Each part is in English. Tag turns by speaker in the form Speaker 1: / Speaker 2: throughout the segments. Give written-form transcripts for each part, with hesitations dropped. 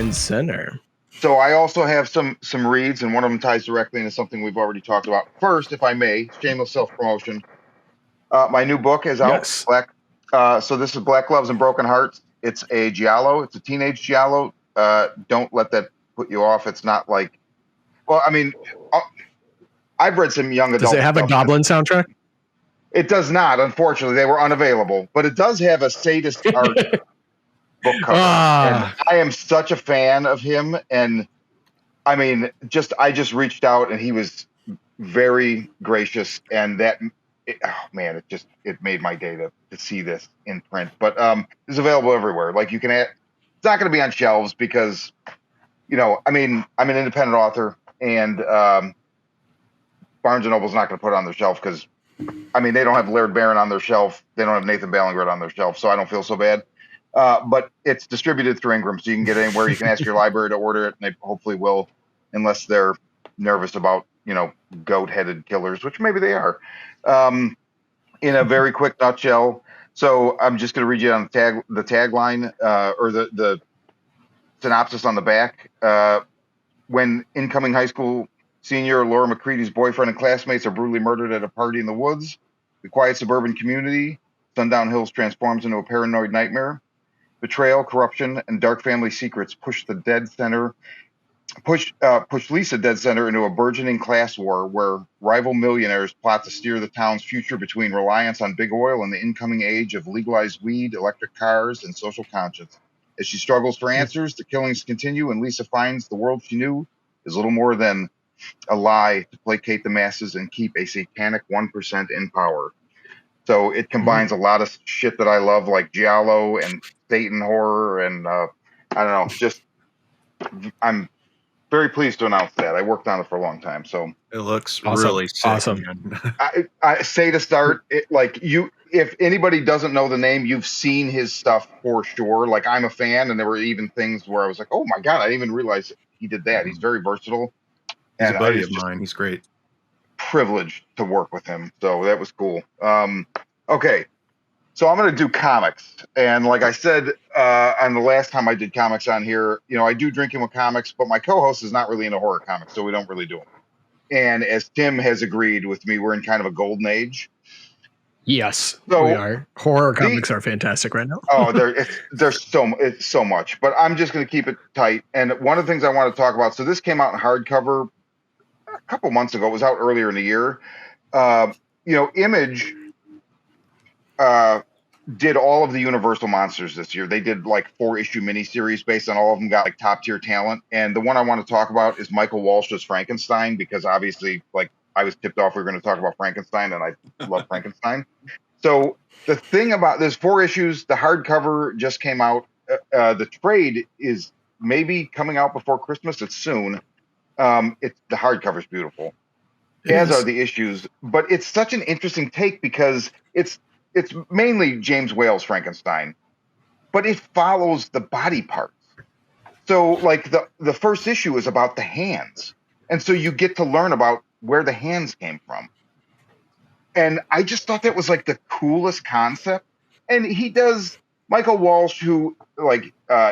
Speaker 1: and center.
Speaker 2: So I also have some reads, and one of them ties directly into something we've already talked about. First, if I may, shameless self-promotion. My new book is out.
Speaker 1: Yes.
Speaker 2: So this is Black Gloves and Broken Hearts. It's a Giallo. It's a teenage Giallo. Don't let that put you off. It's not like, well, I mean, I've read some young adult.
Speaker 1: Does it have a Goblin soundtrack?
Speaker 2: It does not. Unfortunately, they were unavailable. But it does have a sadist art book cover. And I am such a fan of him. And I mean, I just reached out, and he was very gracious. And it made my day to see this in print. But it's available everywhere. Like it's not going to be on shelves because, I mean, I'm an independent author, and Barnes and Noble's not going to put it on their shelf because, I mean, they don't have Laird Barron on their shelf. They don't have Nathan Ballingrud on their shelf, so I don't feel so bad. But it's distributed through Ingram, so you can get it anywhere. You can ask your library to order it, and they hopefully will, unless they're nervous about, goat-headed killers, which maybe they are. In a very quick nutshell, so I'm just going to read you on the tagline or the synopsis on the back. When incoming high school senior Laura McCready's boyfriend and classmates are brutally murdered at a party in the woods, the quiet suburban community, Sundown Hills, transforms into a paranoid nightmare. Betrayal, corruption, and dark family secrets push Lisa dead center into a burgeoning class war where rival millionaires plot to steer the town's future between reliance on big oil and the incoming age of legalized weed, electric cars, and social conscience. As she struggles for answers, the killings continue, and Lisa finds the world she knew is little more than a lie to placate the masses and keep a satanic 1% in power. So it combines a lot of shit that I love, like Giallo and Satan horror, and I don't know, I'm very pleased to announce that. I worked on it for a long time, so
Speaker 3: it looks
Speaker 1: awesome.
Speaker 3: Really sick.
Speaker 1: Awesome.
Speaker 2: I say to start, if anybody doesn't know the name, you've seen his stuff for sure. Like, I'm a fan, and there were even things where I was like, oh my God, I didn't even realize he did that. He's very versatile.
Speaker 3: He's a buddy of mine. He's great.
Speaker 2: Privileged to work with him. So that was cool. Okay. So I'm going to do comics. And like I said, on the last time I did comics on here, I do Drinking with Comics, but my co-host is not really into horror comics, so we don't really do them. And as Tim has agreed with me, we're in kind of a golden age.
Speaker 1: Yes, we are. Horror comics are fantastic right now.
Speaker 2: There's so much, but I'm just going to keep it tight. And one of the things I want to talk about, so this came out in hardcover a couple months ago. It was out earlier in the year. Image did all of the Universal monsters this year. They did like 4-issue miniseries based on all of them, got like top tier talent. And the one I want to talk about is Michael Walsh's Frankenstein, because obviously, like, I was tipped off we were going to talk about Frankenstein, and I love Frankenstein. So the thing about there's 4 issues, the hardcover just came out. The trade is maybe coming out before Christmas. It's soon. The hardcover's beautiful, as are the issues. But it's such an interesting take because it's mainly James Whale's Frankenstein, but it follows the body parts. So like the first issue is about the hands. And so you get to learn about where the hands came from. And I just thought that was like the coolest concept. And Michael Walsh, who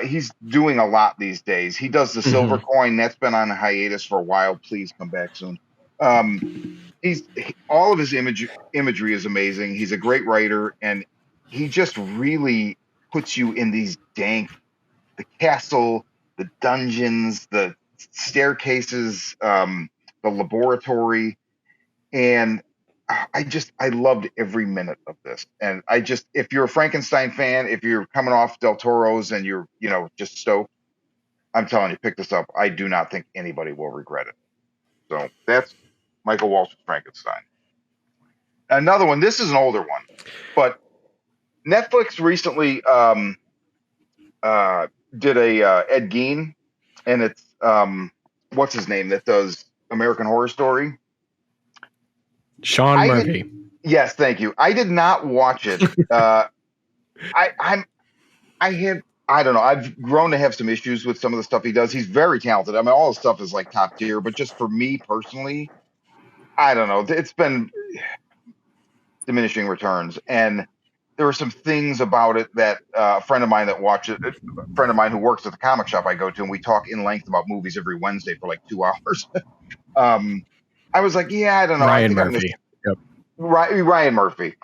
Speaker 2: he's doing a lot these days. He does the Silver Coin. That's been on hiatus for a while. Please come back soon. All of his imagery is amazing. He's a great writer, and he just really puts you in these the castle, the dungeons, the staircases, the laboratory, and I loved every minute of this. And if you're a Frankenstein fan, if you're coming off Del Toro's and you're just stoked, I'm telling you, pick this up. I do not think anybody will regret it. So that's Michael Walsh's Frankenstein. Another one, this is an older one, but Netflix recently did a Ed Gein, and it's what's his name that does American Horror Story?
Speaker 1: Sean Murphy.
Speaker 2: Yes, thank you. I did not watch it. I don't know. I've grown to have some issues with some of the stuff he does. He's very talented. I mean, all his stuff is like top tier, but just for me personally, I don't know. It's been diminishing returns. And there were some things about it that a friend of mine that watches it, a friend of mine who works at the comic shop I go to, and we talk in length about movies every Wednesday for like 2 hours. I was like, yeah, I don't know. I
Speaker 1: Ryan
Speaker 2: think
Speaker 1: Murphy. Yep.
Speaker 2: Ryan Murphy.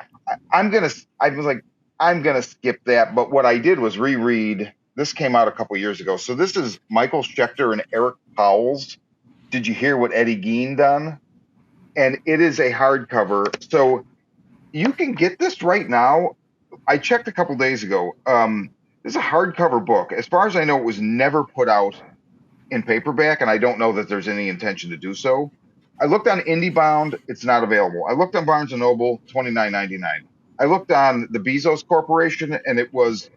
Speaker 2: I was like, I'm gonna skip that. But what I did was reread. This came out a couple years ago. So this is Michael Schechter and Eric Powell's Did You Hear What Eddie Gein Done? And it is a hardcover. So you can get this right now. I checked a couple days ago. This is a hardcover book. As far as I know, it was never put out in paperback, and I don't know that there's any intention to do so. I looked on IndieBound, it's not available. I looked on Barnes and Noble, $29.99. I looked on the Bezos Corporation, and it was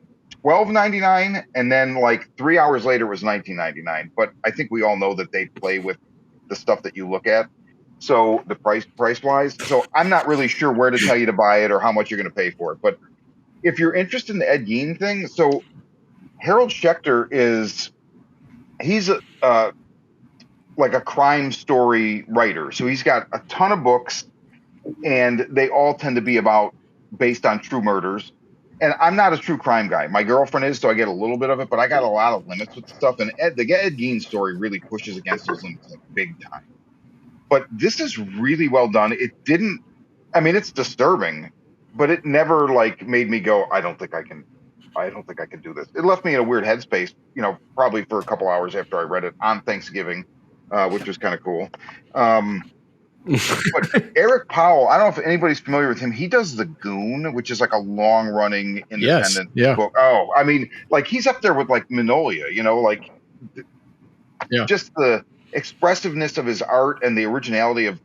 Speaker 2: $12.99, and then like 3 hours later it was $19.99. But I think we all know that they play with the stuff that you look at. So the price wise. So I'm not really sure where to tell you to buy it or how much you're going to pay for it. But if you're interested in the Ed Gein thing, so Harold Schechter he's like a crime story writer. So he's got a ton of books, and they all tend to be based on true murders. And I'm not a true crime guy. My girlfriend is, so I get a little bit of it, but I got a lot of limits with stuff. And the Ed Gein story really pushes against those limits like big time. But this is really well done. It didn't, I mean, it's disturbing, but it never like made me go, I don't think I can do this. It left me in a weird headspace, probably for a couple hours after I read it on Thanksgiving, which was kind of cool. But Eric Powell, I don't know if anybody's familiar with him. He does The Goon, which is like a long-running independent book. Oh, I mean, like he's up there with like Mignola, just the expressiveness of his art and the originality of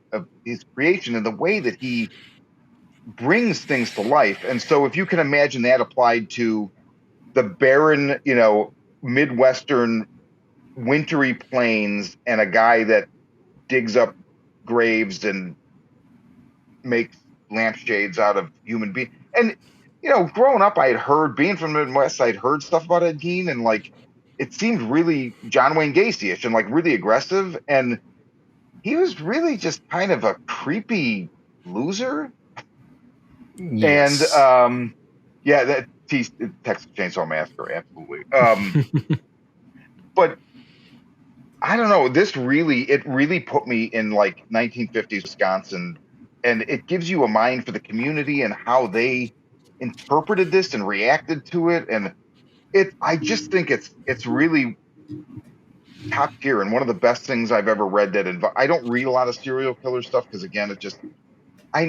Speaker 2: his creation and the way that he brings things to life. And so if you can imagine that applied to the barren, Midwestern wintry plains and a guy that digs up graves and makes lampshades out of human beings. And, growing up, I had heard, being from the Midwest, I'd heard stuff about Ed Gein, and like, it seemed really John Wayne Gacy-ish and like really aggressive. And he was really just kind of a creepy loser.
Speaker 1: Yes.
Speaker 2: And, that Texas Chainsaw Massacre, absolutely. But I don't know. It really put me in like 1950s Wisconsin, and it gives you a mind for the community and how they interpreted this and reacted to it. And I just think it's really top tier and one of the best things I've ever read. I don't read a lot of serial killer stuff because again, I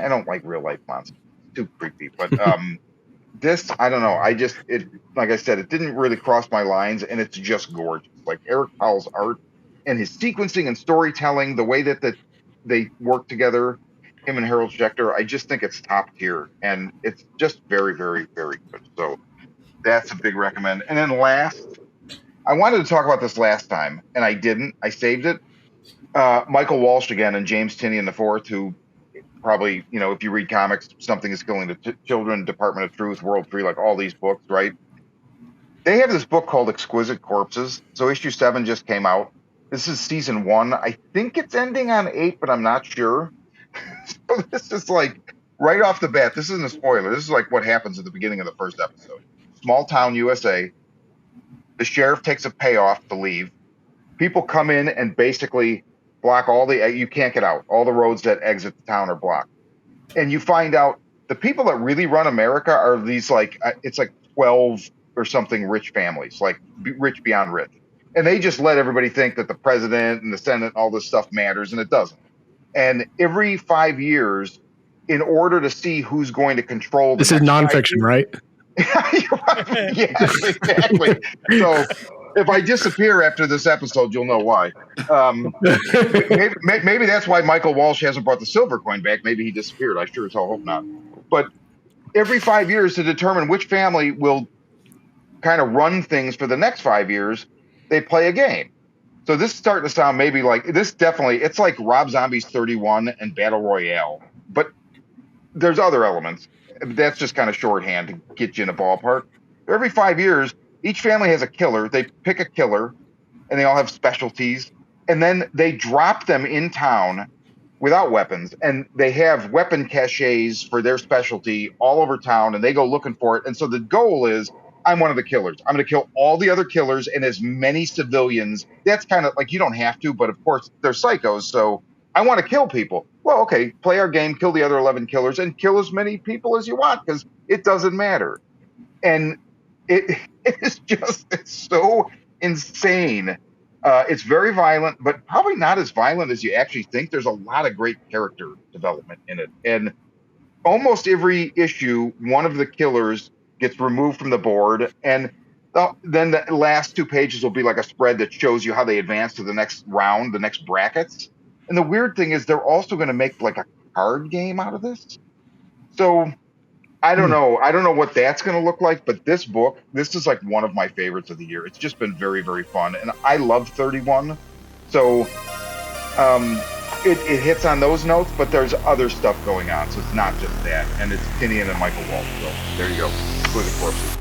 Speaker 2: don't like real life monsters. It's too creepy. But this, I don't know. Like I said, it didn't really cross my lines, and it's just gorgeous. Like Eric Powell's art and his sequencing and storytelling, the way that they work together, him and Harold Schechter, I just think it's top tier, and it's just very, very, very good. So that's a big recommend. And then last, I wanted to talk about this last time, and I didn't. I saved it. Michael Walsh again and James Tynion IV, who probably, if you read comics, Something is Killing the Children, Department of Truth, World 3, like all these books, right? They have this book called Exquisite Corpses. So issue 7 just came out. This is season 1. I think it's ending on 8, but I'm not sure. So this is like right off the bat. This isn't a spoiler. This is like what happens at the beginning of the first episode. Small town USA. The sheriff takes a payoff to leave. People come in and basically block you can't get out. All the roads that exit the town are blocked. And you find out the people that really run America are these it's like 12 or something rich families, like rich beyond rich. And they just let everybody think that the president and the Senate, all this stuff matters, and it doesn't. And every 5 years, in order to see who's going to control
Speaker 1: this is nonfiction, right?
Speaker 2: Yes, exactly. So if I disappear after this episode, you'll know why. Maybe that's why Michael Walsh hasn't brought the silver coin back. Maybe he disappeared. I sure as hell hope not. But every 5 years, to determine which family will kind of run things for the next 5 years, they play a game. So this is starting to sound maybe like this. Definitely, it's like Rob Zombie's 31 and Battle Royale, but there's other elements. That's just kind of shorthand to get you in a ballpark. Every 5 years, each family has a killer. They pick a killer, and they all have specialties. And then they drop them in town without weapons, and they have weapon caches for their specialty all over town, and they go looking for it. And so the goal is, I'm one of the killers. I'm going to kill all the other killers and as many civilians. That's kind of like, you don't have to, but of course they're psychos, so I want to kill people. Well, okay, play our game, kill the other 11 killers, and kill as many people as you want, because it doesn't matter. And it is just, it's so insane. It's very violent, but probably not as violent as you actually think. There's a lot of great character development in it. And almost every issue, one of the killers gets removed from the board. And then the last 2 pages will be like a spread that shows you how they advance to the next round, the next brackets. And the weird thing is they're also going to make like a card game out of this. So I don't know. I don't know what that's going to look like, but this book, this is like one of my favorites of the year. It's just been very, very fun. And I love 31. So it hits on those notes, but there's other stuff going on. So it's not just that. And it's Tynion and Michael Walsh. So there you go. Exquisite Corpses.